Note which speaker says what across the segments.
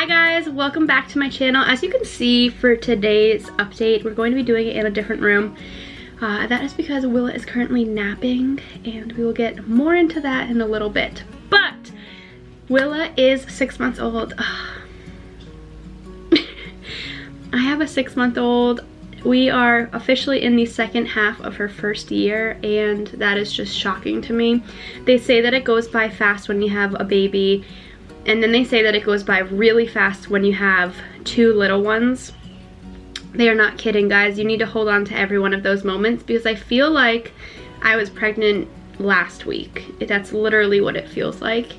Speaker 1: Hi guys, welcome back to my channel. As you can see for today's update, we're going to be doing it in a different room. That is because Willa is currently napping, and we will get more into that in a little bit. But Willa is 6 months old. I have a 6-month-old. We are officially in the second half of her first year, and that is just shocking to me. They say that it goes by fast when you have a baby, and then they say that it goes by really fast when you have 2 little ones. They are not kidding, guys. You need to hold on to every one of those moments, because I feel like I was pregnant last week. That's literally what it feels like.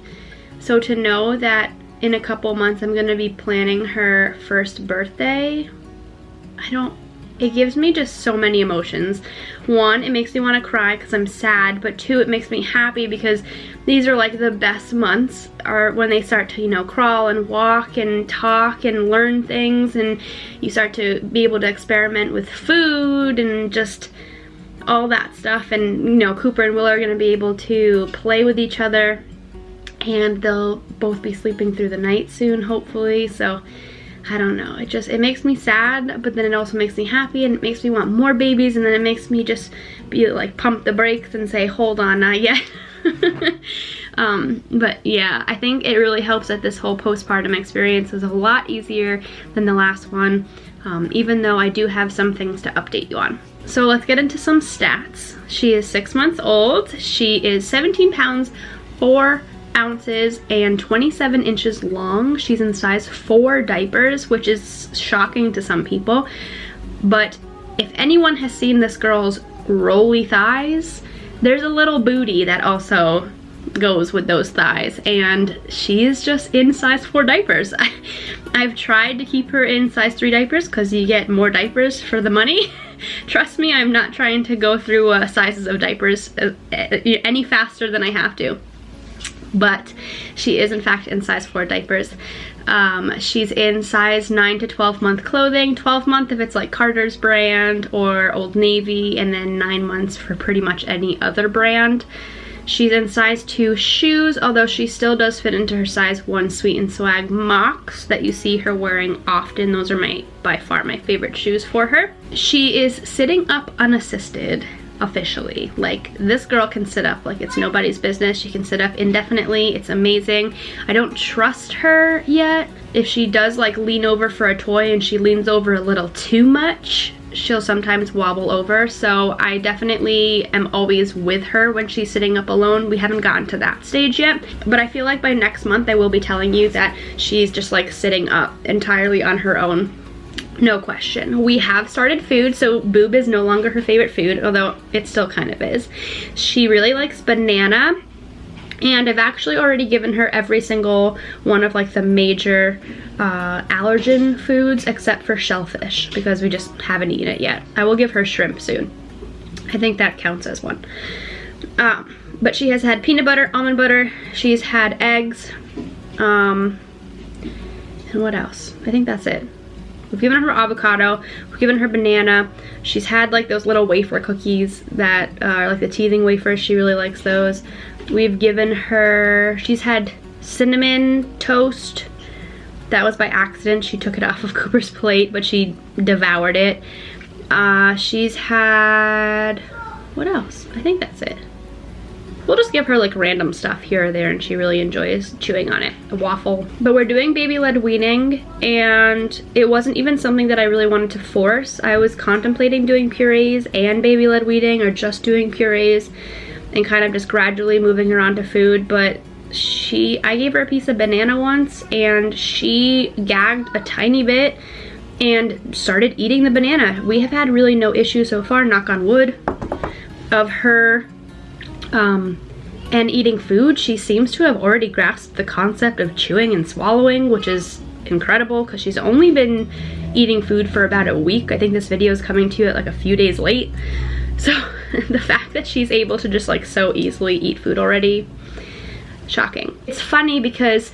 Speaker 1: So to know that in a couple months I'm gonna be planning her first birthday, it gives me just so many emotions. 1, it makes me want to cry because I'm sad, but 2, it makes me happy because these are like the best months, are when they start to, you know, crawl and walk and talk and learn things, and you start to be able to experiment with food and just all that stuff. And you know, Cooper and Willa are going to be able to play with each other, and they'll both be sleeping through the night soon, hopefully. So I don't know, it makes me sad, but then it also makes me happy, and it makes me want more babies, and then it makes me just be like pump the brakes and say, hold on, not yet. But yeah, I think it really helps that this whole postpartum experience is a lot easier than the last one, even though I do have some things to update you on. So let's get into some stats. She is 6 months old. She is 17 pounds, 4 ounces, and 27 inches long. She's in size 4 diapers, which is shocking to some people. But if anyone has seen this girl's rolly thighs, there's a little booty that also goes with those thighs, and she's just in size 4 diapers. I've tried to keep her in size 3 diapers because you get more diapers for the money. Trust me, I'm not trying to go through sizes of diapers any faster than I have to. But she is in fact in size 4 diapers. She's in size 9 to 12 month clothing. 12 month if it's like Carter's brand or Old Navy, and then 9 months for pretty much any other brand. She's in size 2 shoes, although she still does fit into her size 1 Sweet and Swag mocks that you see her wearing often. Those are by far my favorite shoes for her. She is sitting up unassisted. Officially, like, this girl can sit up like it's nobody's business. She can sit up indefinitely. It's amazing. I don't trust her yet. If she does like lean over for a toy and she leans over a little too much, she'll sometimes wobble over. So I definitely am always with her when she's sitting up alone. We haven't gotten to that stage yet, but I feel like by next month I will be telling you that she's just like sitting up entirely on her own. No question. We have started food, so boob is no longer her favorite food, although it still kind of is. She really likes banana, and I've actually already given her every single one of like the major allergen foods except for shellfish, because we just haven't eaten it yet. I will give her shrimp soon. I think that counts as one. But she has had peanut butter, almond butter, she's had eggs, and what else? I think that's it. We've given her avocado, we've given her banana. She's had like those little wafer cookies that are like the teething wafers. She really likes those. We've given her, she's had cinnamon toast. That was by accident. She took it off of Cooper's plate, but she devoured it. She's had, what else? I think that's it. We'll just give her like random stuff here or there, and she really enjoys chewing on it. A waffle. But we're doing baby-led weaning, and it wasn't even something that I really wanted to force. I was contemplating doing purees and baby-led weaning, or just doing purees and kind of just gradually moving her on to food. But I gave her a piece of banana once, and she gagged a tiny bit and started eating the banana. We have had really no issues so far, knock on wood, of her and eating food. She seems to have already grasped the concept of chewing and swallowing, which is incredible because she's only been eating food for about a week. I think this video is coming to you at like a few days late. So the fact that she's able to just like so easily eat food already, shocking. It's funny because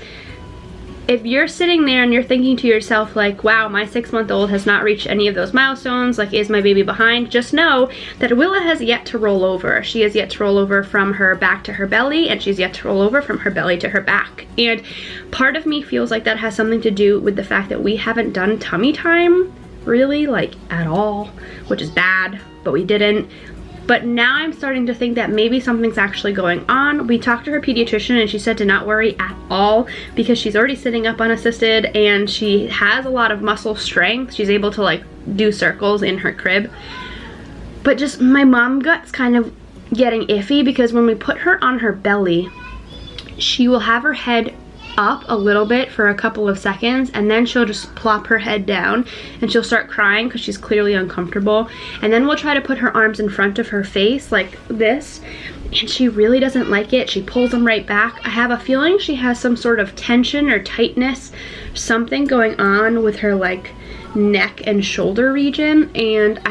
Speaker 1: if you're sitting there and you're thinking to yourself like, wow, my 6-month-old has not reached any of those milestones, like, is my baby behind? Just know that Willa has yet to roll over. She has yet to roll over from her back to her belly, and she's yet to roll over from her belly to her back. And part of me feels like that has something to do with the fact that we haven't done tummy time really, like, at all, which is bad, but we didn't. But now I'm starting to think that maybe something's actually going on. We talked to her pediatrician and she said to not worry at all because she's already sitting up unassisted and she has a lot of muscle strength. She's able to like do circles in her crib. But just my mom gut's kind of getting iffy because when we put her on her belly, she will have her head up a little bit for a couple of seconds and then she'll just plop her head down and she'll start crying because she's clearly uncomfortable, and then we'll try to put her arms in front of her face like this and she really doesn't like it. She pulls them right back. I have a feeling she has some sort of tension or tightness, something going on with her like neck and shoulder region, and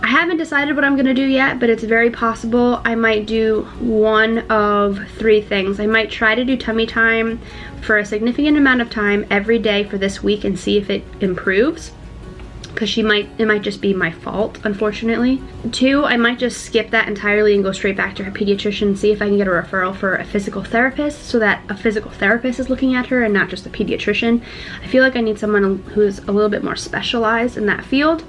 Speaker 1: I haven't decided what I'm gonna do yet, but it's very possible I might do one of 3 things. I might try to do tummy time for a significant amount of time every day for this week and see if it improves, because it might just be my fault, unfortunately. 2, I might just skip that entirely and go straight back to her pediatrician and see if I can get a referral for a physical therapist so that a physical therapist is looking at her and not just a pediatrician. I feel like I need someone who's a little bit more specialized in that field.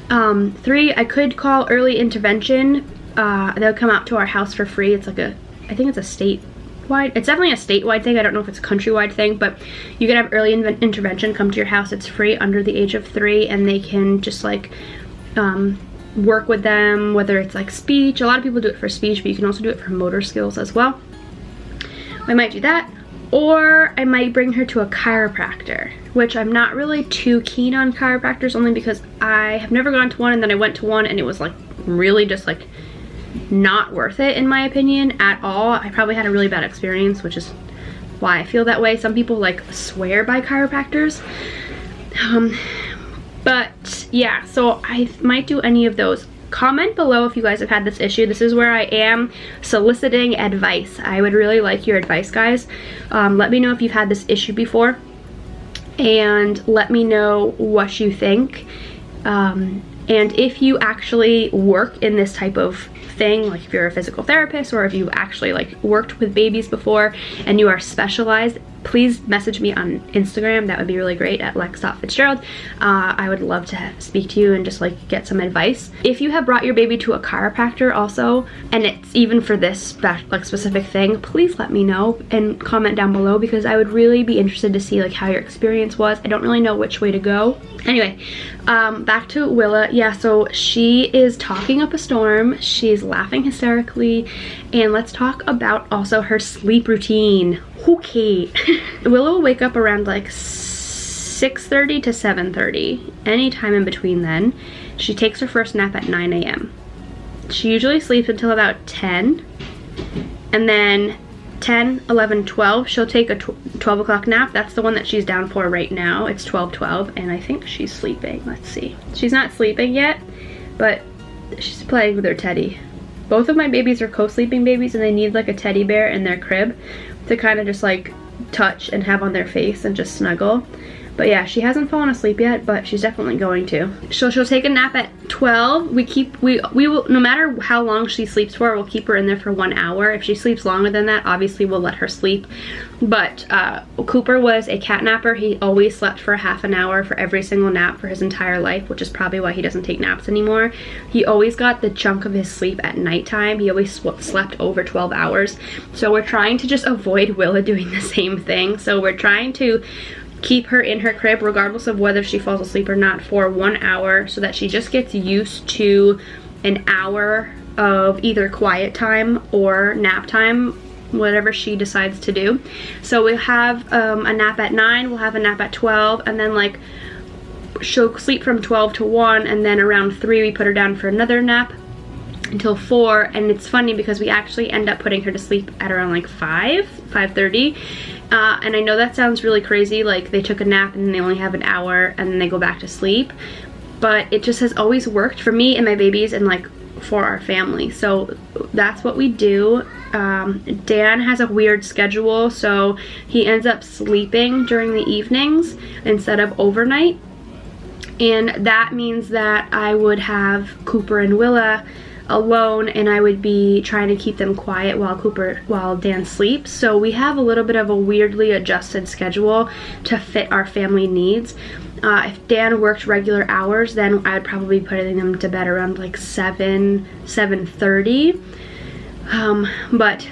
Speaker 1: 3, I could call early intervention. They'll come out to our house for free. It's like I think it's a statewide, it's definitely a statewide thing. I don't know if it's a countrywide thing, but you can have early intervention come to your house. It's free under the age of 3, and they can just like work with them, whether it's like speech. A lot of people do it for speech, but you can also do it for motor skills as well. I might do that. Or I might bring her to a chiropractor, which I'm not really too keen on chiropractors, only because I have never gone to one, and then I went to one and it was like really just like not worth it in my opinion at all. I probably had a really bad experience, which is why I feel that way. Some people like swear by chiropractors. But yeah, so I might do any of those. Comment below if you guys have had this issue. This is where I am soliciting advice. I would really like your advice, guys. Let me know if you've had this issue before, and let me know what you think. And if you actually work in this type of thing, like if you're a physical therapist or if you actually like worked with babies before and you are specialized, please message me on Instagram. That would be really great, at Lex.Fitzgerald. I would love to speak to you and just like get some advice. If you have brought your baby to a chiropractor also, and it's even for this specific thing, please let me know and comment down below, because I would really be interested to see like how your experience was. I don't really know which way to go. Anyway, back to Willa. Yeah, so she is talking up a storm. She's laughing hysterically, and let's talk about also her sleep routine. Okay. Willa will wake up around like 6:30 to 7:30, any time in between then. She takes her first nap at 9 a.m. She usually sleeps until about 10, and then 10, 11, 12, she'll take a 12 o'clock nap. That's the one that she's down for right now. It's 12:12, and I think she's sleeping. Let's see. She's not sleeping yet, but she's playing with her teddy. Both of my babies are co-sleeping babies, and they need like a teddy bear in their crib to kind of just like touch and have on their face and just snuggle. But yeah, she hasn't fallen asleep yet, but she's definitely going to. She'll take a nap at 12. We will, no matter how long she sleeps for, we'll keep her in there for 1 hour. If she sleeps longer than that, obviously we'll let her sleep. But Cooper was a cat napper. He always slept for half an hour for every single nap for his entire life, which is probably why he doesn't take naps anymore. He always got the chunk of his sleep at nighttime. He always slept over 12 hours. So we're trying to just avoid Willa doing the same thing. So we're trying to keep her in her crib regardless of whether she falls asleep or not for 1 hour, so that she just gets used to an hour of either quiet time or nap time, whatever she decides to do. So we'll have a nap at 9, we'll have a nap at 12, and then like she'll sleep from 12 to 1, and then around 3 we put her down for another nap until 4. And it's funny because we actually end up putting her to sleep at around like 5:30. And I know that sounds really crazy, like they took a nap and they only have an hour and then they go back to sleep, but it just has always worked for me and my babies. And like for our family. So that's what we do. Dan has a weird schedule, so he ends up sleeping during the evenings instead of overnight. And that means that I would have Cooper and Willa alone, and I would be trying to keep them quiet while Dan sleeps. So we have a little bit of a weirdly adjusted schedule to fit our family needs. If Dan worked regular hours, then I would probably be putting them to bed around like 7:30. But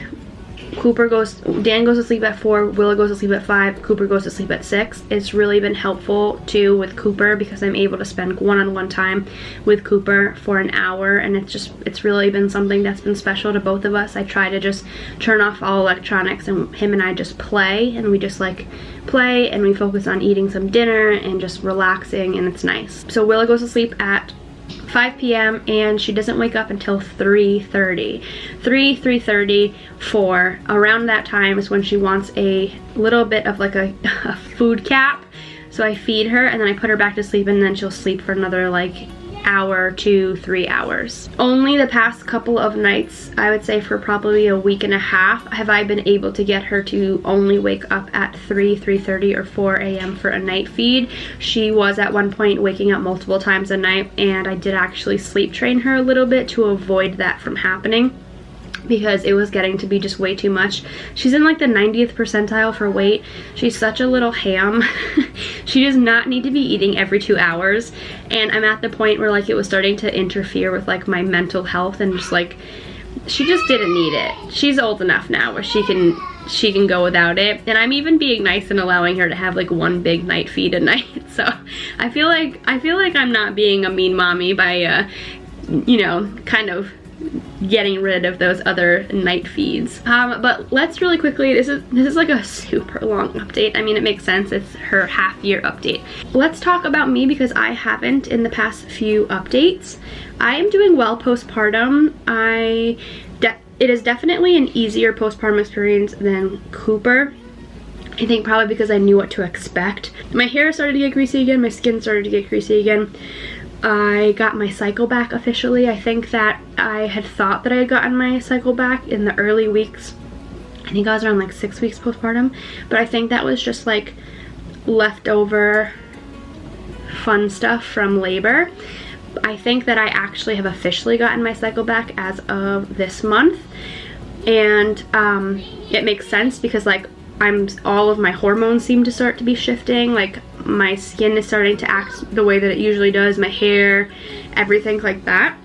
Speaker 1: Dan goes to sleep at 4, Willa goes to sleep at 5, Cooper goes to sleep at 6. It's really been helpful too with Cooper because I'm able to spend one-on-one time with Cooper for an hour, and it's really been something that's been special to both of us. I try to just turn off all electronics and him and I just play, and we just like play and we focus on eating some dinner and just relaxing, and it's nice. So Willa goes to sleep at 5 p.m. and she doesn't wake up until 3:30. 3:30, 4. Around that time is when she wants a little bit of like a food cap. So I feed her and then I put her back to sleep, and then she'll sleep for another like hour to 3 hours. Only the past couple of nights, I would say for probably a week and a half, have I been able to get her to only wake up at 3:30 or 4 a.m. for a night feed. She was at one point waking up multiple times a night, and I did actually sleep train her a little bit to avoid that from happening, because it was getting to be just way too much. She's in like the 90th percentile for weight. She's such a little ham. She does not need to be eating every 2 hours, and I'm at the point where like it was starting to interfere with like my mental health, and just like she just didn't need it. She's old enough now where she can go without it, and I'm even being nice and allowing her to have like one big night feed a night. So I feel like I'm not being a mean mommy by you know, kind of getting rid of those other night feeds. But let's really quickly, this is like a super long update. I mean, it makes sense, it's her half-year update. Let's talk about me, because I haven't in the past few updates. I am doing well postpartum. It is definitely an easier postpartum experience than Cooper. I think probably because I knew what to expect. My hair started to get greasy again, my skin started to get greasy again. I got my cycle back officially. I think that I had thought that I had gotten my cycle back in the early weeks. I think I was around like 6 weeks postpartum, but I think that was just like leftover fun stuff from labor. I think that I actually have officially gotten my cycle back as of this month, and it makes sense because like all of my hormones seem to start to be shifting. Like my skin is starting to act the way that it usually does, my hair, everything like that.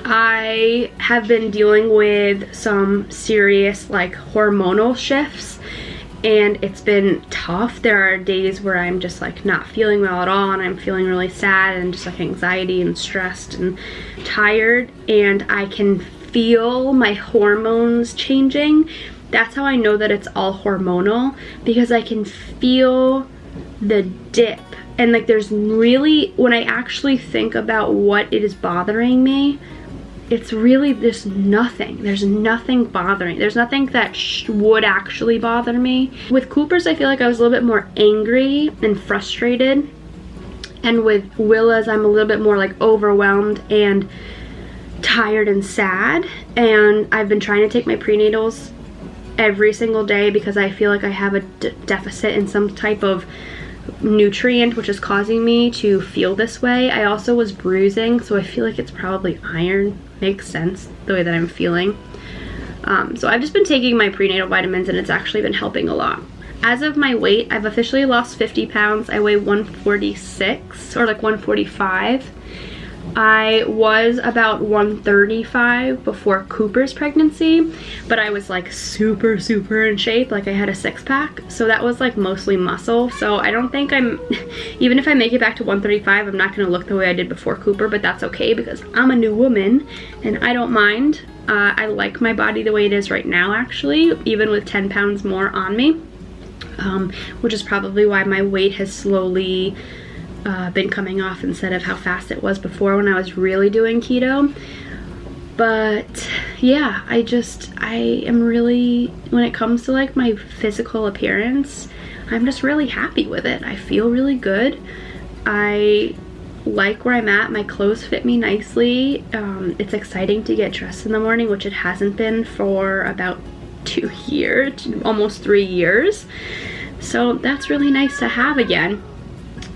Speaker 1: I have been dealing with some serious like hormonal shifts, and it's been tough. There are days where I'm just like not feeling well at all, and I'm feeling really sad and just like anxiety and stressed and tired, and I can feel my hormones changing. That's how I know that it's all hormonal, because I can feel the dip. And like there's really, when I actually think about what it is bothering me, it's really there's nothing bothering. There's nothing that would actually bother me. With Cooper's, I feel like I was a little bit more angry and frustrated, and with Willa's I'm a little bit more like overwhelmed and tired and sad. And I've been trying to take my prenatals every single day because I feel like I have a deficit in some type of nutrient, which is causing me to feel this way. I also was bruising, so I feel like it's probably iron. Makes sense the way that I'm feeling. So I've just been taking my prenatal vitamins, and it's actually been helping a lot. As of my weight, I've officially lost 50 pounds. I weigh 146 or like 145. I was about 135 before Cooper's pregnancy, but I was like super in shape. Like I had a 6-pack, so that was like mostly muscle. So I don't think even if I make it back to 135, I'm not gonna look the way I did before Cooper, but that's okay because I'm a new woman and I don't mind. I like my body the way it is right now, actually, even with 10 pounds more on me, which is probably why my weight has slowly been coming off instead of how fast it was before when I was really doing keto. But yeah, I am really, when it comes to like my physical appearance, I'm just really happy with it. I feel really good. I like where I'm at. My clothes fit me nicely. It's exciting to get dressed in the morning, which it hasn't been for about 2 years, almost 3 years. So that's really nice to have again,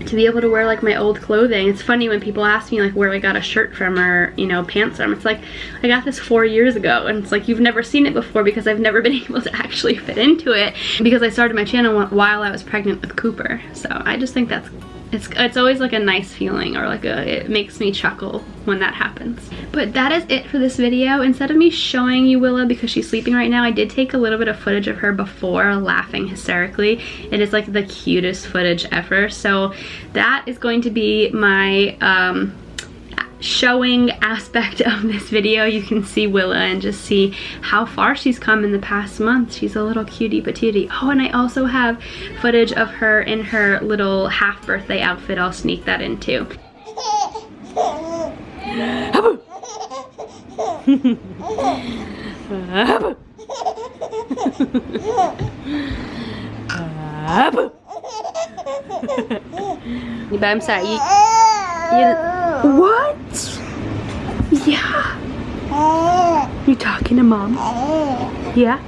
Speaker 1: to be able to wear like my old clothing. It's funny when people ask me like where I got a shirt from or, you know, pants from. It's like, I got this 4 years ago, and it's like, you've never seen it before because I've never been able to actually fit into it because I started my channel while I was pregnant with Cooper. So I just think that's, it's always like a nice feeling, or like it makes me chuckle when that happens. But that is it for this video. Instead of me showing you Willa because she's sleeping right now, I did take a little bit of footage of her before laughing hysterically. It is like the cutest footage ever. So that is going to be my showing aspect of this video. You can see Willa and just see how far she's come in the past month. She's a little cutie patootie. Oh, and I also have footage of her in her little half birthday outfit. I'll sneak that in too. But I'm sorry, what? Yeah. You talking to mom? Yeah.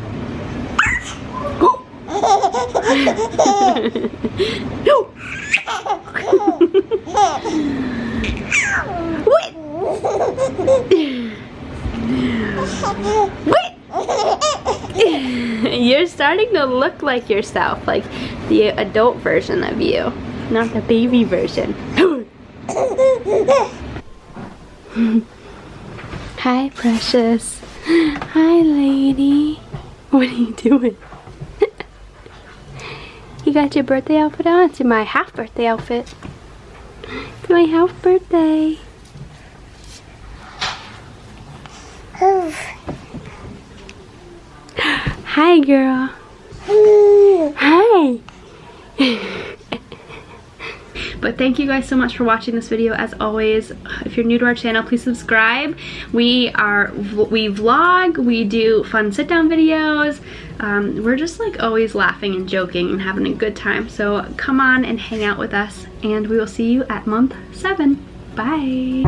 Speaker 1: What? What? You're starting to look like yourself, like the adult version of you, not the baby version. Hi, precious. Hi, lady. What are you doing? You got your birthday outfit on? It's my half birthday outfit. It's my half birthday. Hi, girl. Hi. But thank you guys so much for watching this video. As always, if you're new to our channel, please subscribe. We vlog, we do fun sit-down videos. We're just like always laughing and joking and having a good time. So come on and hang out with us, and we will see you at month 7. Bye.